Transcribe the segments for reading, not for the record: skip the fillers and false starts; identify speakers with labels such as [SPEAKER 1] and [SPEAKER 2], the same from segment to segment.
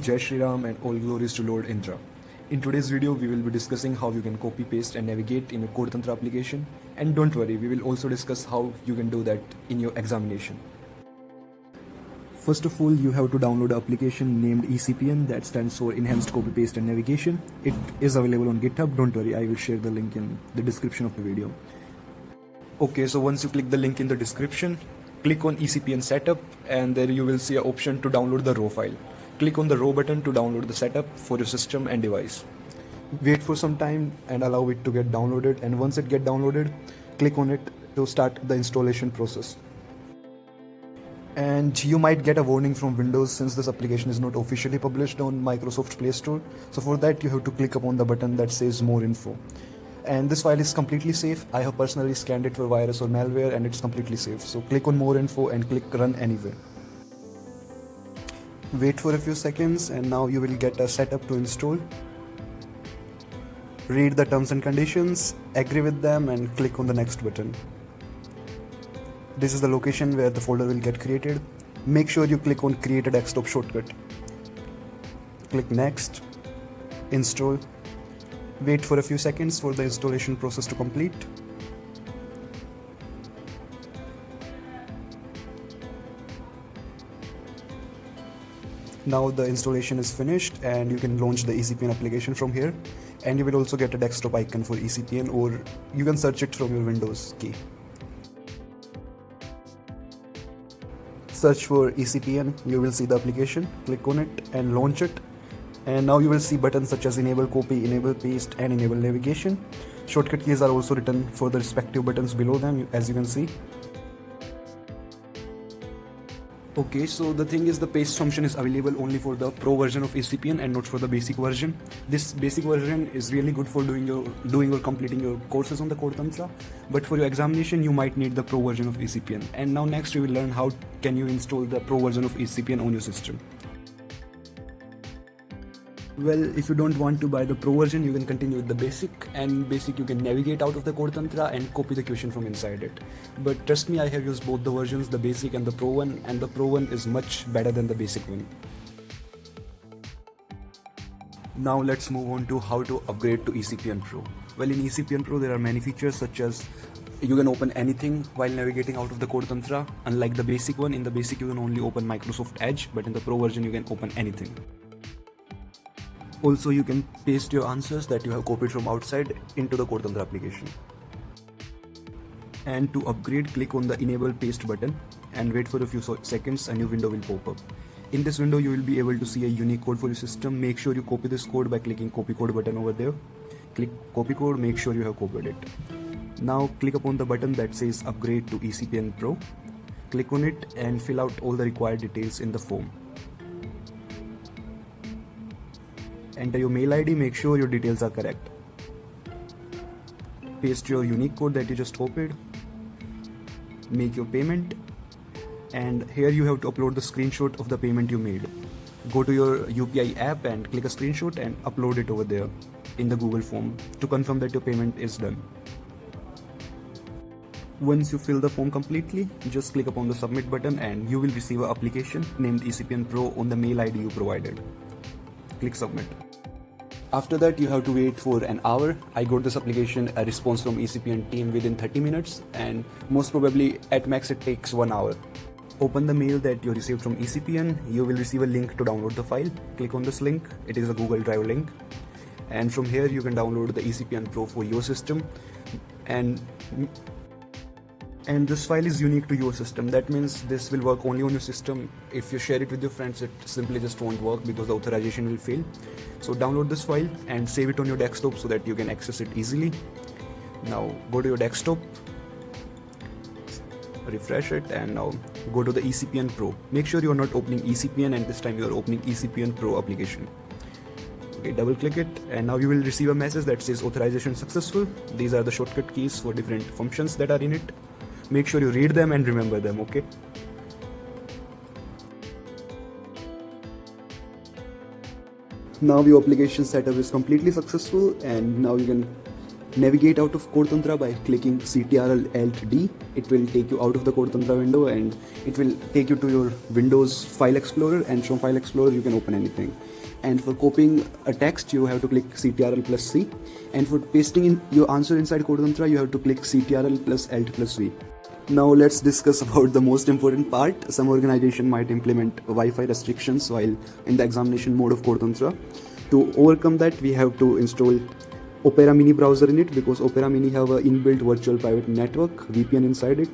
[SPEAKER 1] Jai Shri Ram and all glories to Lord Indra. In today's video, we will be discussing how you can copy, paste and navigate in a codetantra application. And don't worry, we will also discuss how you can do that in your examination. First of all, you have to download an application named ECPN, that stands for Enhanced Copy, Paste and Navigation. It is available on GitHub. Don't worry, I will share the link in the description of the video. Okay, so once you click the link in the description, click on ECPN setup and there you will see an option to download the raw file. Click on the raw button to download the setup for your system and device. Wait for some time and allow it to get downloaded, and once it get downloaded, click on it to start the installation process. And you might get a warning from Windows since this application is not officially published on Microsoft Play Store. So for that you have to click upon the button that says more info. And this file is completely safe. I have personally scanned it for virus or malware and it's completely safe. So click on more info and click run anyway. Wait for a few seconds and now you will get a setup to install. Read the terms and conditions, agree with them and click on the next button. This is the location where the folder will get created. Make sure you click on create a desktop shortcut. Click next, install. Wait for a few seconds for the installation process to complete. Now the installation is finished and you can launch the ECPN application from here, and you will also get a desktop icon for ECPN, or you can search it from your Windows key. Search for ECPN, you will see the application, click on it and launch it. And now you will see buttons such as enable copy, enable paste and enable navigation. Shortcut keys are also written for the respective buttons below them, as you can see. Okay, so the thing is, the paste function is available only for the pro version of ECPN and not for the basic version. This basic version is really good for doing or completing your courses on the codetantra, but for your examination you might need the pro version of ECPN. And now next we will learn how can you install the pro version of ECPN on your system. Well, if you don't want to buy the pro version, you can continue with the basic, and basic you can navigate out of the codetantra and copy the question from inside it. But trust me, I have used both the versions, the basic and the pro one, and the pro one is much better than the basic one. Now let's move on to how to upgrade to ECPN Pro. Well, in ECPN Pro there are many features such as you can open anything while navigating out of the codetantra. Unlike the basic one, in the basic you can only open Microsoft Edge, but in the pro version you can open anything. Also, you can paste your answers that you have copied from outside into the codetantra application. And to upgrade, click on the enable paste button and wait for a few seconds. A new window will pop up. In this window you will be able to see a unique code for your system. Make sure you copy this code by clicking copy code button over there. Click copy code, make sure you have copied it. Now click upon the button that says upgrade to ECPN Pro. Click on it and fill out all the required details in the form. Enter your mail ID, make sure your details are correct. Paste your unique code that you just copied. Make your payment. And here you have to upload the screenshot of the payment you made. Go to your UPI app and click a screenshot and upload it over there in the Google form to confirm that your payment is done. Once you fill the form completely, just click upon the submit button and you will receive an application named ECPN Pro on the mail ID you provided. Click submit. After that you have to wait for an hour. I got this application a response from ECPN team within 30 minutes, and most probably at max it takes 1 hour. Open the mail that you received from ECPN. You will receive a link to download the file. Click on this link. It is a Google Drive link, and from here you can download the ECPN Pro for your system. And this file is unique to your system. That means this will work only on your system. If you share it with your friends, it simply just won't work because the authorization will fail. So download this file and save it on your desktop so that you can access it easily. Now go to your desktop, refresh it, and now go to the ECPN Pro. Make sure you are not opening ECPN, and this time you are opening ECPN Pro application. Okay, double click it and now you will receive a message that says authorization successful. These are the shortcut keys for different functions that are in it. Make sure you read them and remember them, okay? Now your application setup is completely successful, and now you can Navigate out of codetantra by clicking Ctrl Alt D. It will take you out of the codetantra window and it will take you to your Windows File Explorer, and from File Explorer you can open anything. And for copying a text you have to click Ctrl plus C, and for pasting in your answer inside codetantra you have to click Ctrl plus Alt plus V. Now let's discuss about the most important part. Some organization might implement Wi-Fi restrictions while in the examination mode of codetantra. To overcome that, we have to install Opera Mini browser in it, because Opera Mini have an inbuilt virtual private network VPN inside it,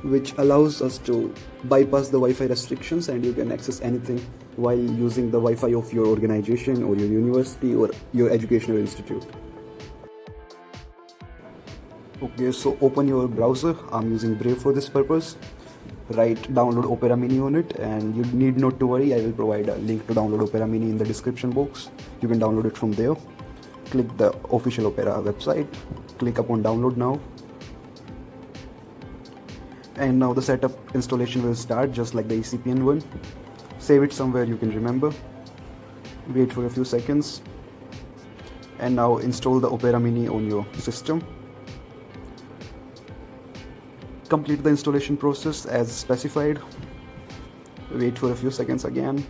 [SPEAKER 1] which allows us to bypass the Wi-Fi restrictions and you can access anything while using the Wi-Fi of your organization or your university or your educational institute. Okay, so open your browser. I'm using Brave for this purpose. Right, download Opera Mini on it, and you need not to worry, I will provide a link to download Opera Mini in the description box. You can download it from there. Click the official Opera website, click upon download now, and now the setup installation will start just like the ECPN one. Save it somewhere you can remember, wait for a few seconds, and now install the Opera Mini on your system. Complete the installation process as specified, wait for a few seconds again.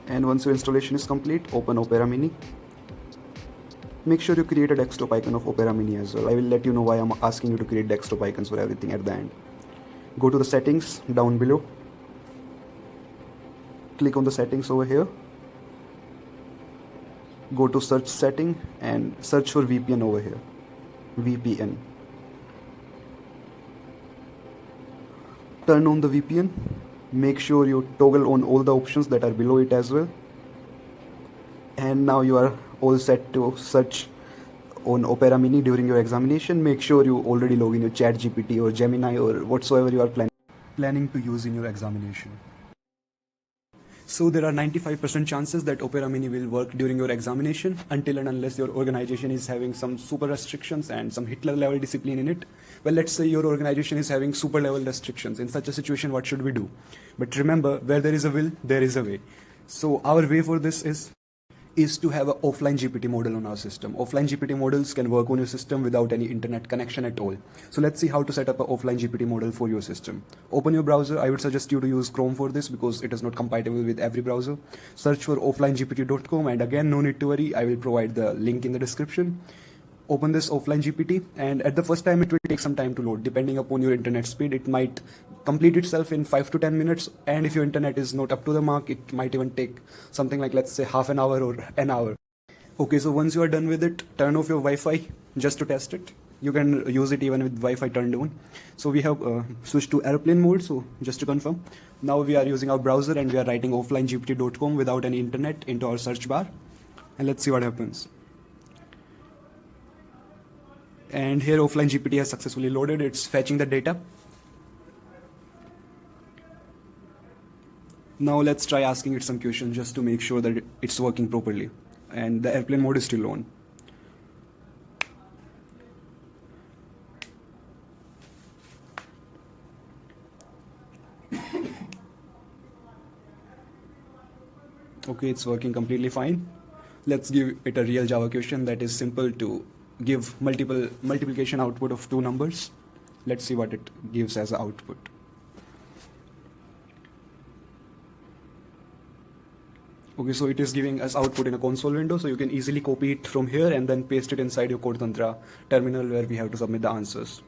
[SPEAKER 1] And once your installation is complete, open Opera Mini. Make sure you create a desktop icon of Opera Mini as well. I will let you know why I'm asking you to create desktop icons for everything at the end. Go to the settings down below. Click on the settings over here. Go to search setting and search for VPN over here. VPN. Turn on the VPN. Make sure you toggle on all the options that are below it as well. And now you are all set to search on Opera Mini during your examination. Make sure you already log in your ChatGPT or Gemini or whatsoever you are planning to use in your examination. So there are 95% chances that Opera Mini will work during your examination, until and unless your organization is having some super restrictions and some Hitler level discipline in it. Well, let's say your organization is having super level restrictions. In such a situation, what should we do? But remember, where there is a will, there is a way. So our way for this is to have an offline GPT model on our system. Offline GPT models can work on your system without any internet connection at all. So let's see how to set up an offline GPT model for your system. Open your browser. I would suggest you to use Chrome for this because it is not compatible with every browser. Search for offlinegpt.com, and again, no need to worry, I will provide the link in the description. Open this offline GPT, and at the first time it will take some time to load. Depending upon your internet speed, it might complete itself in 5 to 10 minutes, and if your internet is not up to the mark, it might even take something like, let's say, half an hour or an hour. Okay, so once you are done with it, turn off your Wi-Fi just to test it. You can use it even with Wi-Fi turned on. So we have switched to airplane mode. So just to confirm, now we are using our browser and we are writing offlinegpt.com without any internet into our search bar, and let's see what happens. And here offline GPT has successfully loaded. It's fetching the data. Now let's try asking it some questions just to make sure that it's working properly. And the airplane mode is still on. Okay, it's working completely fine. Let's give it a real Java question that is simple to give multiplication output of two numbers. Let's see what it gives as an output. Okay, so it is giving us output in a console window, so you can easily copy it from here and then paste it inside your codetantra terminal where we have to submit the answers.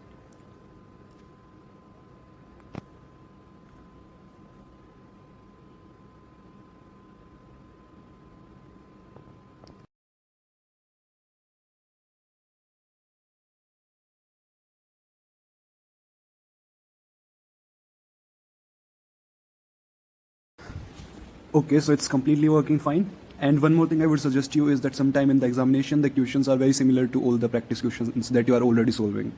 [SPEAKER 1] Okay, so it's completely working fine. And one more thing I would suggest you is that sometime in the examination, the questions are very similar to all the practice questions that you are already solving.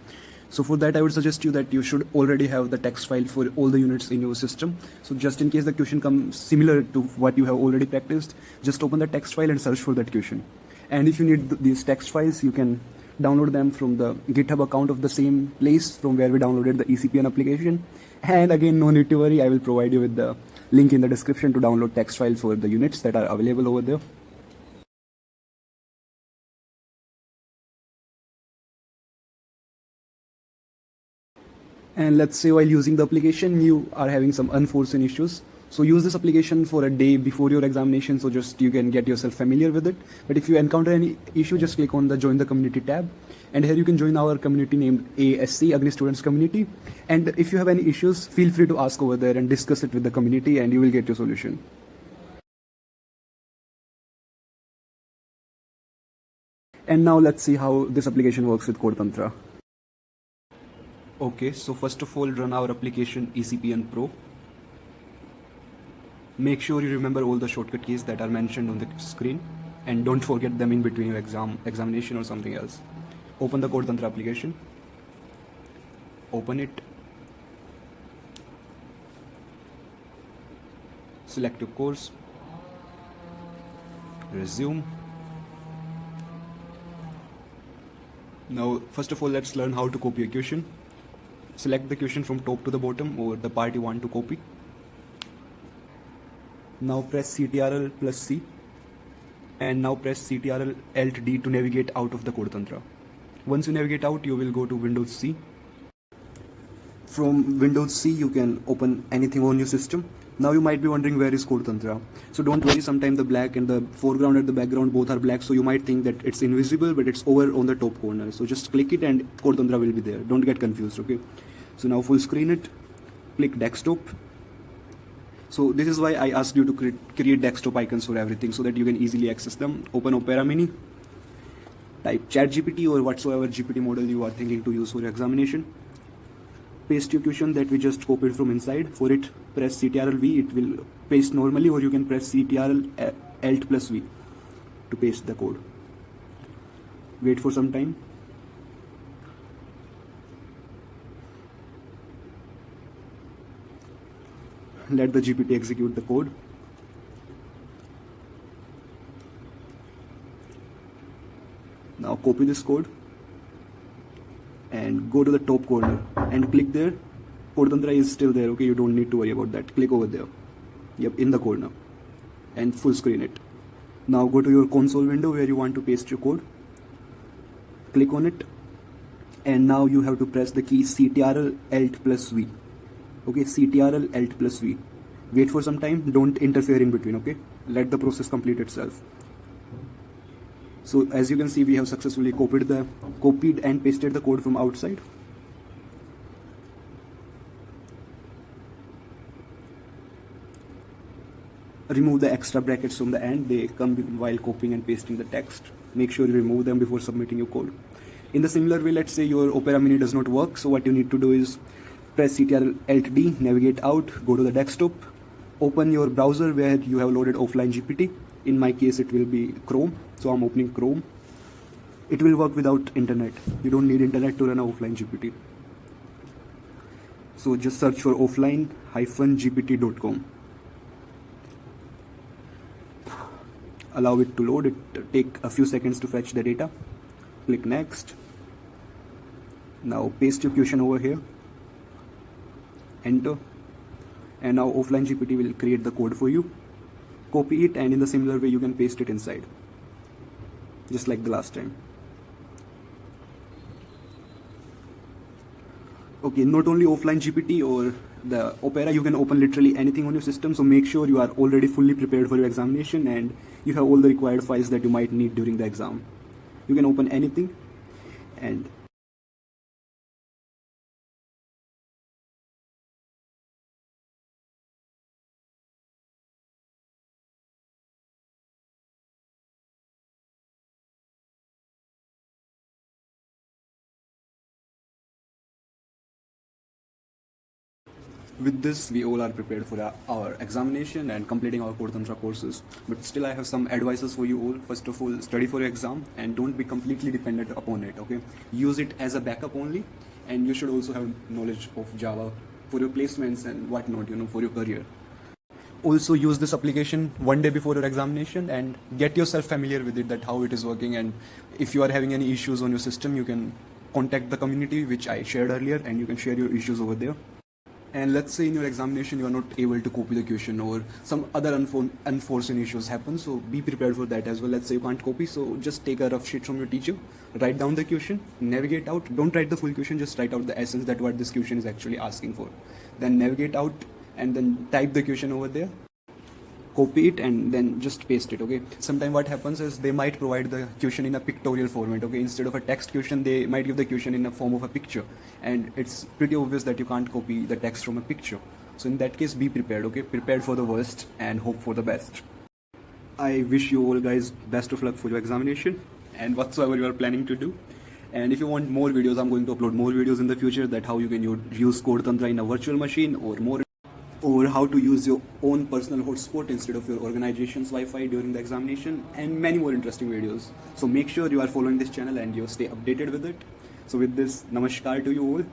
[SPEAKER 1] So for that, I would suggest you that you should already have the text file for all the units in your system. So just in case the question comes similar to what you have already practiced, just open the text file and search for that question. And if you need these text files, you can download them from the GitHub account of the same place from where we downloaded the ECPN application. And again, no need to worry, I will provide you with the Link in the description to download text files for the units that are available over there. And let's say while using the application you are having some unforeseen issues, so use this application for a day before your examination, so just you can get yourself familiar with it. But if you encounter any issue, just click on the join the community tab, and here you can join our community named ASC, Agni Students Community. And if you have any issues, feel free to ask over there and discuss it with the community, and you will get your solution. And now let's see how this application works with codetantra. Okay, so first of all, run our application ECPN Pro. Make sure you remember all the shortcut keys that are mentioned on the screen, and don't forget them in between your examination or something else. Open the codetantra application. Open it. Select your course. Resume. Now, first of all, let's learn how to copy a question. Select the question from top to the bottom or the part you want to copy. Now press Ctrl plus C, and now press Ctrl Alt D to navigate out of the codetantra. Once you navigate out, you will go to Windows C. From Windows C, you can open anything on your system. Now you might be wondering, where is codetantra? So don't worry, sometimes the black and the foreground and the background both are black, so you might think that it's invisible, but it's over on the top corner. So just click it and codetantra will be there. Don't get confused, okay? So now full screen it, click desktop. So this is why I asked you to create desktop icons for everything, so that you can easily access them. Open Opera Mini, type ChatGPT or whatsoever GPT model you are thinking to use for your examination. Paste your question that we just copied from inside. For it, press Ctrl V, it will paste normally, or you can press Ctrl Alt plus V to paste the code. Wait for some time. Let the GPT execute the code. Now copy this code and go to the top corner and click there. Codetantra is still there, okay? You don't need to worry about that. Click over there. Yep, in the corner, and full screen it. Now go to your console window where you want to paste your code. Click on it, and now you have to press the key Ctrl Alt plus V. Okay, Ctrl Alt plus V. Wait for some time, don't interfere in between, okay? Let the process complete itself. So as you can see, we have successfully copied and pasted the code from outside. Remove the extra brackets from the end. They come while copying and pasting the text. Make sure you remove them before submitting your code. In the similar way, let's say your Opera Mini does not work, so what you need to do is press Ctrl Alt D, navigate out, go to the desktop, open your browser where you have loaded offline GPT. In my case, it will be Chrome, so I'm opening Chrome. It will work without internet. You don't need internet to run an offline GPT. So just search for offline-gpt.com. Allow it to load. It take a few seconds to fetch the data. Click next. Now paste your question over here. Enter. And now offline GPT will create the code for you. Copy it, and in the similar way you can paste it inside, just like the last time. Okay, not only offline GPT or the Opera, you can open literally anything on your system, so make sure you are already fully prepared for your examination and you have all the required files that you might need during the exam. You can open anything. And with this, we all are prepared for our examination and completing our codetantra courses. But still, I have some advices for you all. First of all, study for your exam and don't be completely dependent upon it, okay? Use it as a backup only, and you should also have knowledge of Java for your placements and whatnot, for your career. Also use this application one day before your examination and get yourself familiar with it, that how it is working, and if you are having any issues on your system, you can contact the community which I shared earlier, and you can share your issues over there. and let's say in your examination you are not able to copy the question or some other unforeseen issues happen, so be prepared for that as well. Let's say you can't copy, so just take a rough sheet from your teacher, write down the question, navigate out, don't write the full question, just write out the essence that what this question is actually asking for, then navigate out and then type the question over there, copy it and then just paste it. Okay, sometimes what happens is they might provide the question in a pictorial format. Okay, instead of a text question they might give the question in a form of a picture, and it's pretty obvious that you can't copy the text from a picture. So in that case, be prepared. Okay, prepared for the worst and hope for the best. I wish you all guys best of luck for your examination and whatsoever you are planning to do. And if you want more videos, I'm going to upload more videos in the future, that how you can use codetantra in a virtual machine, or how to use your own personal hotspot instead of your organization's Wi-Fi during the examination, and many more interesting videos. So make sure you are following this channel and you stay updated with it. So with this, namaskar to you all.